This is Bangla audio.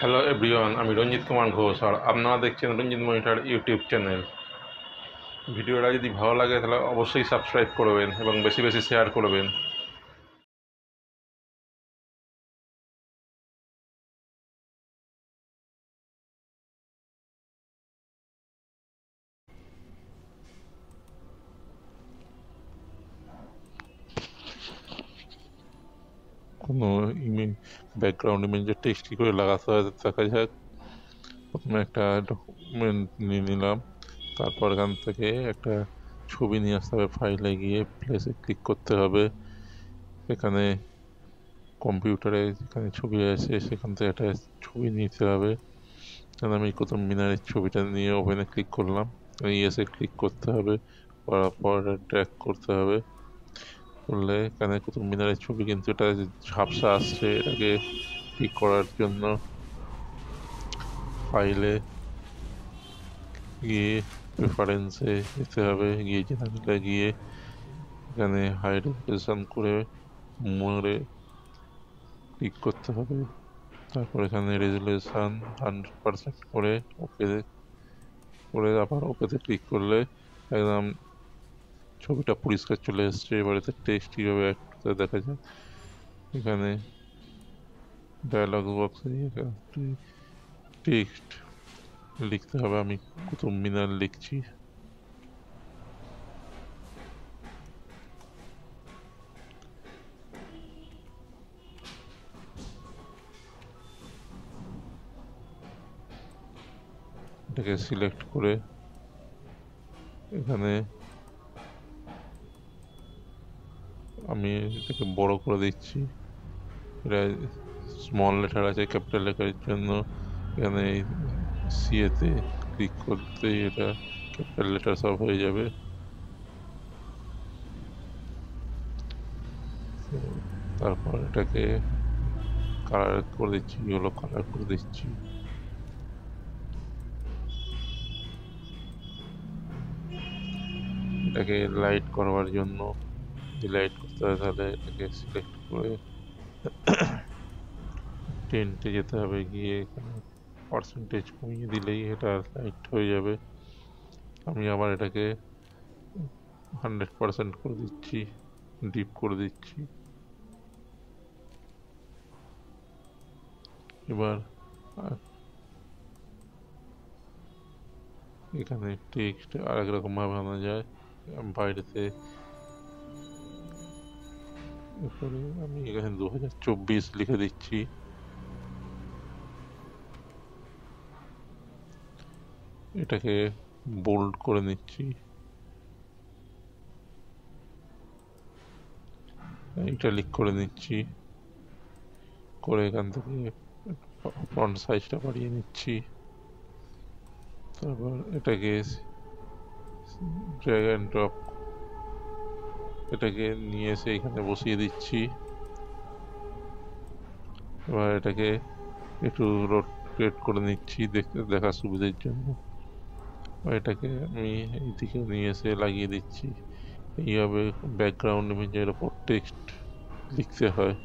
হ্যালো এভরিওয়ান, আমি রঞ্জিত কুমার ঘোষ আর আপনারা দেখছেন রঞ্জিত মনিটর ইউটিউব চ্যানেল। ভিডিওটা যদি ভালো লাগে তাহলে অবশ্যই সাবস্ক্রাইব করবেন এবং বেশি বেশি শেয়ার করবেন। কোনো ইমেজ ব্যাকগ্রাউন্ড ইমেজের টেক্সট কী করে লাগাতে হয় দেখা যাক। প্রথমে একটা ডকুমেন্ট নিয়ে নিলাম, তারপর এখান থেকে একটা ছবি নিয়ে আসতে হবে। ফাইলে গিয়ে প্লেসে ক্লিক করতে হবে। এখানে কম্পিউটারে যেখানে ছবি আছে সেখান থেকে একটা ছবি নিতে হবে। আমি কুতুব মিনারের ছবিটা নিয়ে ওপেনে ক্লিক করলাম। ইয়েসে ক্লিক করতে হবে, করার পর ড্র্যাগ করতে হবে। করলে এখানে কুতুব মিনারের ছবি কিন্তু এটা ঝাপসা আসছে। এটাকে ঠিক করার জন্য ফাইলে গিয়ে প্রেফারেন্সে যেতে হবে, গিয়ে জেনারেলে গিয়ে এখানে হাই রেজুলেশন করে মোড়ে ক্লিক করতে হবে। তারপর এখানে রেজুলেশন 100% করে ওকে করে আবার ওকেতে ক্লিক করলে একদম ছবিটা পরিষ্কার চলে এসছে। এবার এতে টেক্সট কীভাবে অ্যাড করতে দেখা যায়। এখানে ডায়ালগ বক্সে টেক্সট লিখতে হবে। আমি কুতুব মিনার লিখছি। এটাকে সিলেক্ট করে এখানে আমি এটাকে বড় করে দিচ্ছি। এটা স্মল লেটার আছে, ক্যাপিটাল লেটারের জন্য এখানে সিএতে ক্লিক করতেই এটা ক্যাপিটাল লেটার সব হয়ে যাবে। তারপর এটাকে কালার করে দিচ্ছি, ইয়েলো কালার করে দিচ্ছি। এটাকে লাইট করবার জন্য লাইট করতে হয়, তাহলে এটাকে সিলেক্ট করে টেন্টে যেতে হবে। গিয়ে এখানে পার্সেন্টেজ কমিয়ে দিলেই এটা লাইট হয়ে যাবে। আমি আবার এটাকে 100% করে দিচ্ছি, ডিপ করে দিচ্ছি। এবার এখানে টেক্সট আরেক রকমভাবে আনা যায়। বাইরেতে এরপরে আমি এখানে 2024 লিখে দিচ্ছি। এটাকে বোল্ড করে নিচ্ছি। ইটালিক করে নিচ্ছি, করে এখান থেকে ফন্ট সাইজটা বাড়িয়ে নিচ্ছি। তারপর এটাকে ড্র্যাগ অ্যান্ড ড্রপ এটাকে নিয়ে এসে এখানে বসিয়ে দিচ্ছি। এবার এটাকে একটু রোটেট করে নিচ্ছি দেখতে দেখার সুবিধার জন্য। এটাকে আমি এইদিকে নিয়ে এসে লাগিয়ে দিচ্ছি। এইভাবে ব্যাকগ্রাউন্ড ইমেজের ওপর টেক্সট লিখতে হয়।